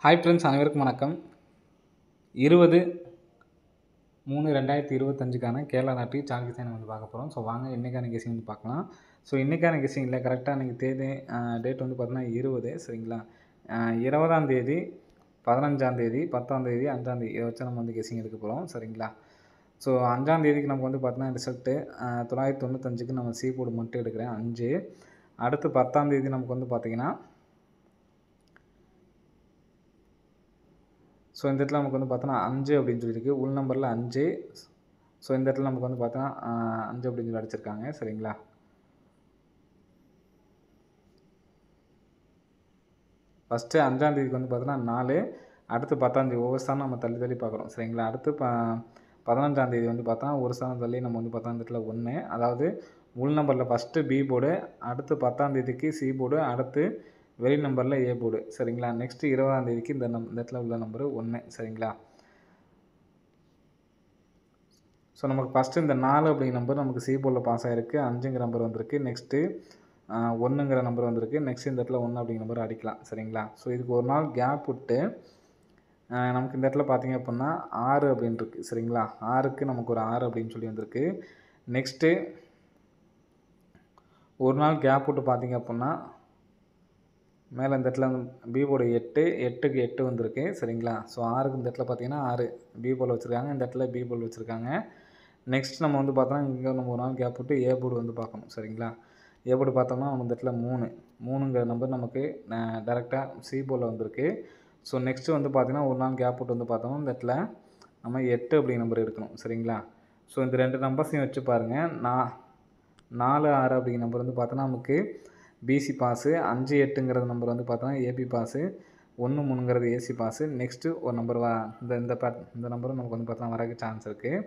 Hi friends, அனைவருக்கும் வணக்கம். 20/3/2025க்கான Kerala lottery chart guessing வந்து பார்க்க போகிறோம். ஸோ வாங்க இன்றைக்கான கெஸ்ஸிங் வந்து பார்க்கலாம். ஸோ இன்றைக்கான கெஸ்ஸிங்கில் கரெக்டாக இன்றைக்கி டேட் வந்து பார்த்தீங்கன்னா 20 சரிங்களா. 20ஆம் தேதி, 15ஆம் தேதி, 10ஆம் தேதி, 5ஆம் தேதி இதை வச்சு நம்ம வந்து கெஸ்ஸிங் எடுக்க போகிறோம் சரிங்களா. ஸோ 5ஆம் தேதிக்கு நமக்கு வந்து பார்த்தீங்கன்னா ரிசல்ட்டு 995க்கு நம்ம சி போர்டு மட்டும் எடுக்கிறேன் 5. அடுத்து 10ஆம் தேதி நமக்கு வந்து பார்த்திங்கன்னா ஸோ இந்த இடத்துல நமக்கு வந்து பார்த்தோன்னா 5 அப்படின்னு சொல்லியிருக்கு. உள் நம்பரில் 5. ஸோ இந்த இடத்துல நமக்கு வந்து பார்த்தோன்னா 5 அப்படின்னு சொல்லி அடிச்சிருக்காங்க சரிங்களா. ஃபஸ்ட்டு 5ஆம் தேதிக்கு வந்து பார்த்தோன்னா 4. அடுத்து 10ஆம் தேதி ஒவ்வொரு ஸ்தானம் நம்ம தள்ளி பார்க்குறோம் சரிங்களா. அடுத்து 15ஆம் தேதி வந்து பார்த்தா ஒரு ஸ்தானம் தள்ளி நம்ம வந்து 10ஆம் தேதியில் 1. அதாவது உள் நம்பரில் ஃபஸ்ட்டு பி போர்டு, அடுத்து 10ஆம் தேதிக்கு சி போர்டு, அடுத்து வெளி நம்பரில் ஏ போர்டு சரிங்களா. நெக்ஸ்ட்டு 20ஆம் தேதிக்கு இந்த இடத்துல உள்ள நம்பரு 1 சரிங்களா. ஸோ நமக்கு ஃபஸ்ட்டு இந்த 4 அப்படிங்கிற நம்பர் நமக்கு சி போர்டில் பாஸ் ஆகிருக்கு. 5ங்கிற நம்பர் வந்திருக்கு. நெக்ஸ்ட்டு 1ங்கிற நம்பர் வந்திருக்கு. நெக்ஸ்ட் இந்த இடத்துல 1 அப்படிங்கிற நம்பர் அடிக்கலாம் சரிங்களா. ஸோ இதுக்கு ஒரு நாள் கேப் விட்டு நமக்கு இந்த இடத்துல பார்த்திங்க அப்படின்னா 6 அப்படின்னு இருக்குது சரிங்களா. 6க்கு நமக்கு ஒரு 6 அப்படின்னு சொல்லி வந்திருக்கு. நெக்ஸ்ட்டு ஒரு நாள் கேப் விட்டு பார்த்திங்க அப்படின்னா மேலே இந்த இடத்துல பி போர்டு 8, 8க்கு 8 வந்திருக்கு சரிங்களா. ஸோ 6க்கு இந்த இடத்துல பார்த்திங்கன்னா 6 பி போர்டு வச்சுருக்காங்க. இந்த இடத்துல பி போர்டு வச்சுருக்காங்க. நெக்ஸ்ட் நம்ம வந்து பார்த்தோம்னா இங்கே நம்ம ஒரு நாள் கேப் விட்டு ஏ போர்டு வந்து பார்க்கணும் சரிங்களா. ஏ போர்டு பார்த்தோம்னா நம்ம இந்த இடத்துல 3ங்கிற நம்பர் நமக்கு டேரெக்டாக சி போர்டில் வந்திருக்கு. ஸோ நெக்ஸ்ட்டு வந்து பார்த்திங்கன்னா ஒரு நாள் கேப் விட்டு வந்து பார்த்தோம்னா இந்த இடத்துல நம்ம 8 அப்படிங்கிற நம்பர் எடுக்கணும் சரிங்களா. ஸோ இந்த 2 நம்பர்ஸையும் வச்சு பாருங்கள். 4, 6 அப்படிங்கிற நம்பர் வந்து பார்த்தோன்னா நமக்கு பிசி பாஸு, 5, 8ங்கிறது நம்பர் வந்து பார்த்தோன்னா ஏபி பாஸு, 1, 3ங்கிறது ஏசி பாஸு. நெக்ஸ்ட்டு ஒரு நம்பர் இந்த நம்பரும் நமக்கு வந்து பார்த்தோன்னா வரக்கு சான்ஸ் இருக்குது.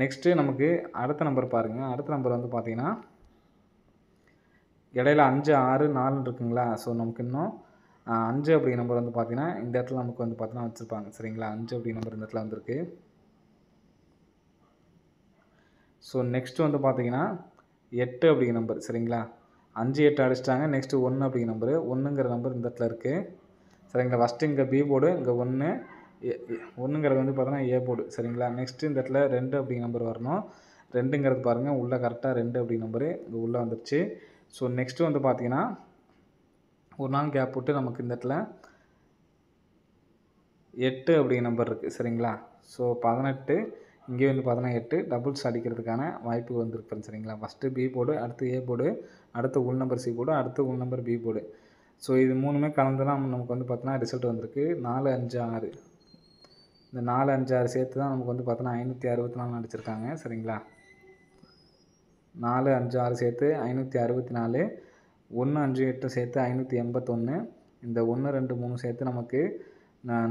நெக்ஸ்ட்டு நமக்கு அடுத்த நம்பர் பாருங்கள். அடுத்த நம்பர் வந்து பார்த்திங்கன்னா இடையில 5, 6, 4 இருக்குங்களா. ஸோ நமக்கு இன்னும் 5 அப்படிங்கிற நம்பர் வந்து பார்த்திங்கன்னா இந்த இடத்துல நமக்கு வந்து பார்த்தோன்னா வச்சுருப்பாங்க சரிங்களா. 5 அப்படிங்கிற நம்பர் இந்த இடத்துல வந்திருக்கு. ஸோ நெக்ஸ்ட்டு வந்து பார்த்திங்கன்னா 8 அப்படிங்கிற நம்பர் சரிங்களா. 5, 8 அடிச்சிட்டாங்க. நெக்ஸ்ட்டு 1 அப்படிங்கிற நம்பரு. 1ங்கிற நம்பர் இந்த இடத்துல இருக்குது சரிங்களா. ஃபஸ்ட்டு இங்கே பி போர்டு, இங்கே 1ங்கிறது வந்து பார்த்தோன்னா ஏ போர்டு சரிங்களா. நெக்ஸ்ட்டு இந்த இடத்துல 2 அப்படிங்கிற நம்பர் வரணும். 2ங்கிறது பாருங்கள் உள்ளே கரெக்டாக 2 அப்படிங்கிற நம்பரு இங்கே உள்ளே வந்துடுச்சு. ஸோ நெக்ஸ்ட்டு வந்து பார்த்திங்கன்னா ஒரு நாள் கேப் விட்டு நமக்கு இந்த இடத்துல 8 அப்படிங்கிற நம்பர் இருக்குது சரிங்களா. ஸோ 18, இங்கே வந்து பார்த்தோன்னா 8 டபுள்ஸ் அடிக்கிறதுக்கான வாய்ப்பு வந்துருக்கு சரிங்களா. ஃபஸ்ட்டு பி போர்டு, அடுத்து ஏ போர்டு, அடுத்து உள் நம்பர் சி போர்டு, அடுத்து உள் நம்பர் பி போர்டு. ஸோ இது 3மே கலந்து தான் நமக்கு வந்து பார்த்தோன்னா ரிசல்ட் வந்திருக்கு. 4, 5, 6 இந்த 4, 5, 6 சேர்த்து தான் நமக்கு வந்து பார்த்தோன்னா 564 அடிச்சிருக்காங்க சரிங்களா. 4, 5, 6 சேர்த்து 564, 1, 5, 8 சேர்த்து 581, இந்த 1, 2, 3 சேர்த்து நமக்கு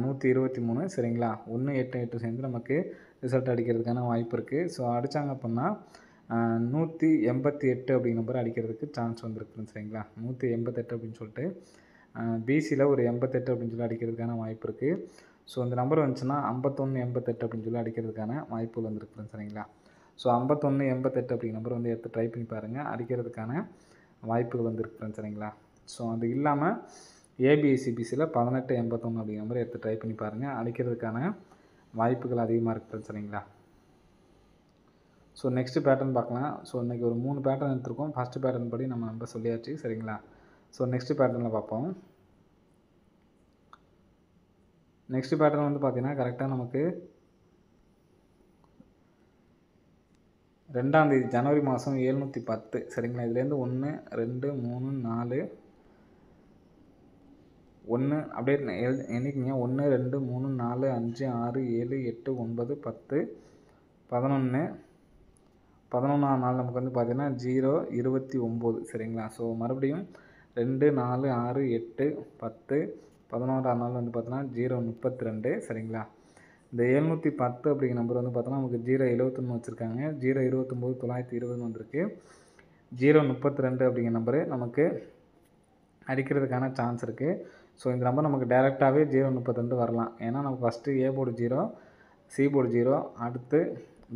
123 சரிங்களா. 1, 8, 8 சேர்ந்து நமக்கு ரிசல்ட் அடிக்கிறதுக்கான வாய்ப்பு இருக்குது. ஸோ அடித்தாங்க அப்படின்னா 188 அப்படிங்கிற நம்பர் அடிக்கிறதுக்கு சான்ஸ் வந்துருக்கு சரிங்களா. 188 அப்படின்னு சொல்லிட்டு பிசியில் ஒரு 88 அப்படின்னு சொல்லி அடிக்கிறதுக்கான வாய்ப்பு இருக்குது. ஸோ அந்த நம்பர் வந்துச்சுன்னா 51, 88 அப்படின்னு சொல்லி அடிக்கிறதுக்கான வாய்ப்புகள் வந்துருக்கு சரிங்களா. ஸோ 51, 88 அப்படிங்கிற நம்பர் வந்து எடுத்து ட்ரை பண்ணி பாருங்கள். அடிக்கிறதுக்கான வாய்ப்புகள் வந்துருக்கு சரிங்களா. ஸோ அது இல்லாமல் ஏபிஎஸ்சிபிசியில் 18, 81 அப்படிங்கிற நம்பர் எடுத்து ட்ரை பண்ணி பாருங்கள். அடிக்கிறதுக்கான வாய்ப்புகள் அதிகமாக இருக்குது சரிங்களா. ஸோ நெக்ஸ்ட்டு பேட்டர்ன் பார்க்கலாம். ஸோ இன்றைக்கி ஒரு 3 பேட்டர்ன் எடுத்துருக்கோம். ஃபஸ்ட்டு பேட்டர்ன் படி நம்ம நம்பர் சொல்லியாச்சு சரிங்களா. ஸோ நெக்ஸ்ட்டு பேட்டர்னில் பார்ப்போம். நெக்ஸ்ட்டு பேட்டர்ன் வந்து பார்த்திங்கன்னா கரெக்டாக நமக்கு 2ஆம் தேதி ஜனவரி மாதம் 710 சரிங்களா. இதுலேருந்து 1, 2, 3, 4, 1 அப்படியே எண்ணிக்கிங்க. 1, 2, 3, 4, 5, 6, 7, 8, 9, 10, 11, 11ஆம் நாள் நமக்கு வந்து பார்த்திங்கன்னா 0, 29 சரிங்களா. ஸோ மறுபடியும் 2, 4, 6, 8, 10, 11ஆம் நாள் வந்து பார்த்தோன்னா 0, 32 சரிங்களா. இந்த 710 அப்படிங்கிற நம்பர் வந்து பார்த்தோன்னா நமக்கு 0, 71 வச்சுருக்காங்க. 0, 29, 920 வந்திருக்கு. 0, 32 அப்படிங்கிற நம்பரு நமக்கு அடிக்கிறதுக்கான சான்ஸ் இருக்குது. ஸோ இந்த நம்பர் நமக்கு டேரெக்டாகவே 0, 32 வரலாம். ஏன்னா நமக்கு first A board 0, C board 0, அடுத்து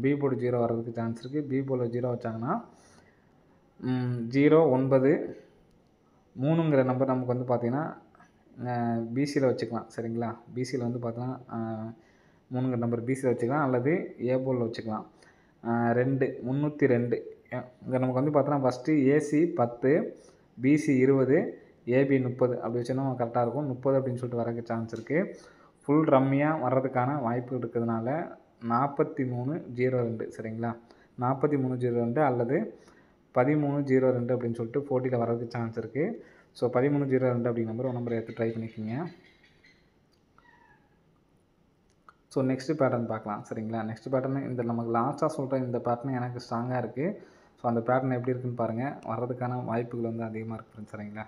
பி போர்டு 0 வர்றதுக்கு சான்ஸ் இருக்குது. பி போர்டில் 0 வச்சாங்கன்னா 0, 9, 3ங்கிற நம்பர் நமக்கு வந்து பார்த்திங்கன்னா பிசியில் வச்சுக்கலாம் சரிங்களா. பிசியில் வந்து பார்த்தோன்னா 3ங்கிற நம்பர் பிசியில் வச்சுக்கலாம் அல்லது ஏ போலில் வச்சுக்கலாம். 2 302 இங்கே நமக்கு வந்து பார்த்தோன்னா ஃபஸ்ட்டு ஏசி 10, பிசி 20, ஏபி 30 அப்படி வச்சோன்னா கரெக்டாக இருக்கும். 30 அப்படின்னு சொல்லிட்டு வரதுக்கு சான்ஸ் இருக்குது. ஃபுல் ரம்மியாக வர்றதுக்கான வாய்ப்பு இருக்கிறதுனால 4302 சரிங்களா. 4302 அல்லது 1302 அப்படின்னு சொல்லிட்டு போட்டியில் வர்றதுக்கு சான்ஸ் இருக்குது. ஸோ 1302 அப்படிங்கிற நம்பர் ஒரு நம்பரை எடுத்து ட்ரை பண்ணிக்கோங்க. ஸோ நெக்ஸ்ட்டு பேட்டர்ன் பார்க்கலாம் சரிங்களா. நெக்ஸ்ட் பேட்டர்னு இந்த நமக்கு லாஸ்ட்டாக சொல்கிற இந்த பேட்டர்ன் எனக்கு ஸ்ட்ராங்காக இருக்குது. ஸோ அந்த பேட்டர்ன் எப்படி இருக்குதுன்னு பாருங்கள். வர்றதுக்கான வாய்ப்புகள் வந்து அதிகமாக இருக்குது சரிங்களா.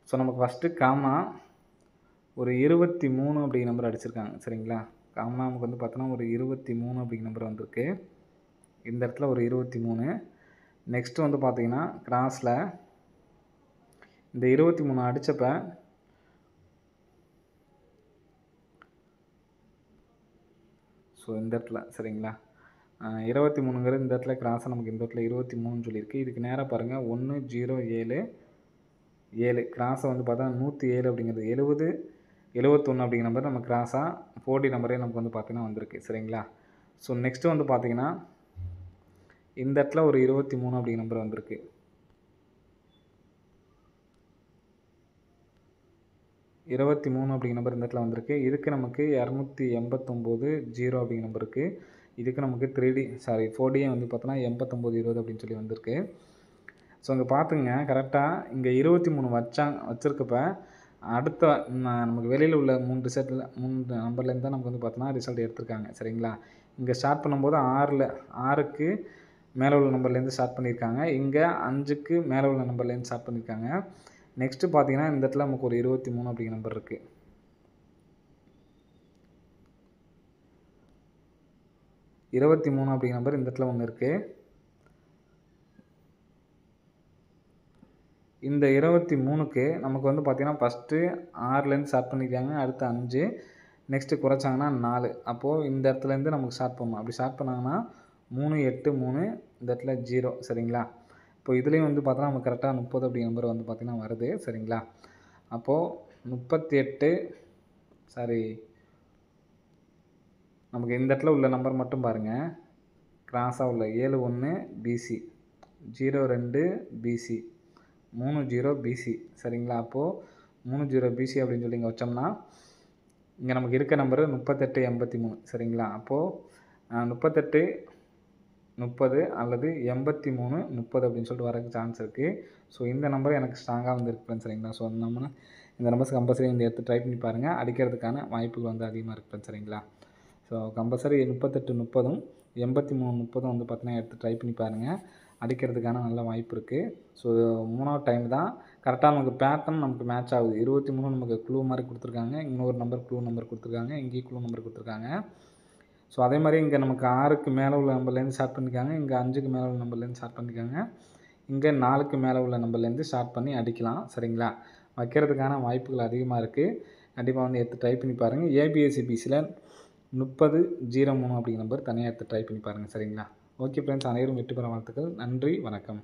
ஸோ நமக்கு ஃபஸ்ட்டு காமனாக ஒரு 23 அப்படிங்கிற நம்பர் அடிச்சிருக்காங்க சரிங்களா. காமனாக நமக்கு வந்து பார்த்தோன்னா ஒரு 23 அப்படிங்கிற நம்பர் வந்திருக்கு. இந்த இடத்துல ஒரு 23. நெக்ஸ்ட்டு வந்து பார்த்திங்கன்னா கிராஸில் இந்த 23 அடித்தப்ப ஸோ இந்த இடத்துல சரிங்களா 23ங்கிறது இந்த இடத்துல கிராஸாக நமக்கு இந்த இடத்துல 23ன்னு சொல்லியிருக்கு. இதுக்கு நேராக பாருங்கள் 1077 கிராஸை வந்து பார்த்தா 107 அப்படிங்கிறது 71 அப்படிங்கிற நம்பர் நம்ம கிராஸாக 4D நம்பரே நமக்கு வந்து பார்த்திங்கன்னா வந்திருக்கு சரிங்களா. ஸோ நெக்ஸ்ட்டு வந்து பார்த்திங்கன்னா இந்த இடத்துல ஒரு 23 அப்படிங்கிற நம்பர் வந்திருக்கு. 23 அப்படிங்கிற நம்பர் இந்த இடத்துல வந்திருக்கு. இதுக்கு நமக்கு 289 0 அப்படிங்கிற நம்பர் இருக்குது. இதுக்கு நமக்கு 4D வந்து பார்த்தோன்னா 8920 அப்படின்னு சொல்லி வந்திருக்கு. ஸோ இங்கே பார்த்துங்க கரெக்டாக இங்கே 23 வச்சிருக்கப்ப அடுத்த நமக்கு வெளியில் உள்ள 3 நம்பர்லேருந்து தான் நமக்கு வந்து பார்த்தோன்னா ரிசல்ட் எடுத்திருக்காங்க சரிங்களா. இங்கே ஸ்டார்ட் பண்ணும்போது 6க்கு மேலே உள்ள நம்பர்லேருந்து ஸ்டார்ட் பண்ணியிருக்காங்க. இங்கே 5க்கு மேலே உள்ள நம்பர்லேருந்து ஸ்டார்ட் பண்ணியிருக்காங்க. நெக்ஸ்ட்டு பார்த்தீங்கன்னா இந்த இடத்துல நமக்கு ஒரு 23 அப்படிங்கிற நம்பர் இருக்குது. 23 அப்படிங்கிற நம்பர் இந்த இடத்துல ஒன்று இருக்குது. இந்த 23க்கு நமக்கு வந்து பார்த்திங்கன்னா ஃபஸ்ட்டு 6லேருந்து ஸ்டார்ட் பண்ணியிருக்காங்க. அடுத்து 5, நெக்ஸ்ட்டு குறைச்சாங்கன்னா 4. அப்போது இந்த இடத்துலேருந்து நமக்கு ஸ்டார்ட் பண்ணணும். அப்படி ஸ்டார்ட் பண்ணாங்கன்னா 3 8 3 இந்த இடத்துல 0 சரிங்களா. இப்போ இதுலேயும் வந்து பார்த்தோன்னா நமக்கு கரெக்டாக 30 அப்படிங்கிற நம்பர் வந்து பார்த்திங்கன்னா வருது சரிங்களா. அப்போது 38 நமக்கு இந்த இடத்துல உள்ள நம்பர் மட்டும் பாருங்கள். கிராஸாக உள்ள 71 பிசி 02 பிசி 30 பிசி சரிங்களா. அப்போது 30 பிசி அப்படின்னு சொல்லி இங்கே வச்சோம்னா இங்கே நமக்கு இருக்க நம்பரு 38 83 சரிங்களா. அப்போது 38 30 அல்லது 83 30 அப்படின்னு சொல்லிட்டு வரதுக்கு சான்ஸ் இருக்குது. ஸோ இந்த நம்பர் எனக்கு ஸ்ட்ராங்காக வந்து இருக்குன்னு சரிங்களா. ஸோ அந்த நம்பர்ஸ் கம்பல்சரி வந்து எடுத்து ட்ரை பண்ணி பாருங்கள். அடிக்கிறதுக்கான வாய்ப்புகள் வந்து அதிகமாக இருக்குன்னு சரிங்களா. ஸோ கம்பல்சரி 38 30 83 30 வந்து பார்த்தீங்கன்னா எடுத்து ட்ரை பண்ணி பாருங்கள். அடிக்கிறதுக்கான நல்ல வாய்ப்பு இருக்குது. ஸோ 3வது டைம் தான் கரெக்டாக நமக்கு பேட்டர்ன் நமக்கு மேட்ச் ஆகுது. 23 நமக்கு க்ளூ மாதிரி கொடுத்துருக்காங்க. இன்னொரு நம்பர் க்ளூ நம்பர் கொடுத்துருக்காங்க. இங்கேயும் க்ளூ நம்பர் கொடுத்துருக்காங்க. ஸோ அதே மாதிரி இங்கே நமக்கு 6க்கு மேலே உள்ள நம்பர்லேருந்து ஸ்டார்ட் பண்ணியிருக்காங்க. இங்கே 5க்கு மேலே உள்ள நம்பர்லேருந்து ஸ்டார்ட் பண்ணியிருக்காங்க. இங்கே 4க்கு மேலே உள்ள நம்பர்லேருந்து ஸ்டார்ட் பண்ணி அடிக்கலாம் சரிங்களா. வைக்கிறதுக்கான வாய்ப்புகள் அதிகமாக இருக்குது. கண்டிப்பாக வந்து எடுத்து ட்ரை பண்ணி பாருங்கள். ஏபிஎஸ்சிபிசியில் 3003 அப்படிங்கிற நம்பர் தனியாக எடுத்து ட்ரை பண்ணி பாருங்கள் சரிங்களா. ஓகே ஃப்ரெண்ட்ஸ், அனைவரும் வெற்றி பெற வாழ்த்துக்கள். நன்றி, வணக்கம்.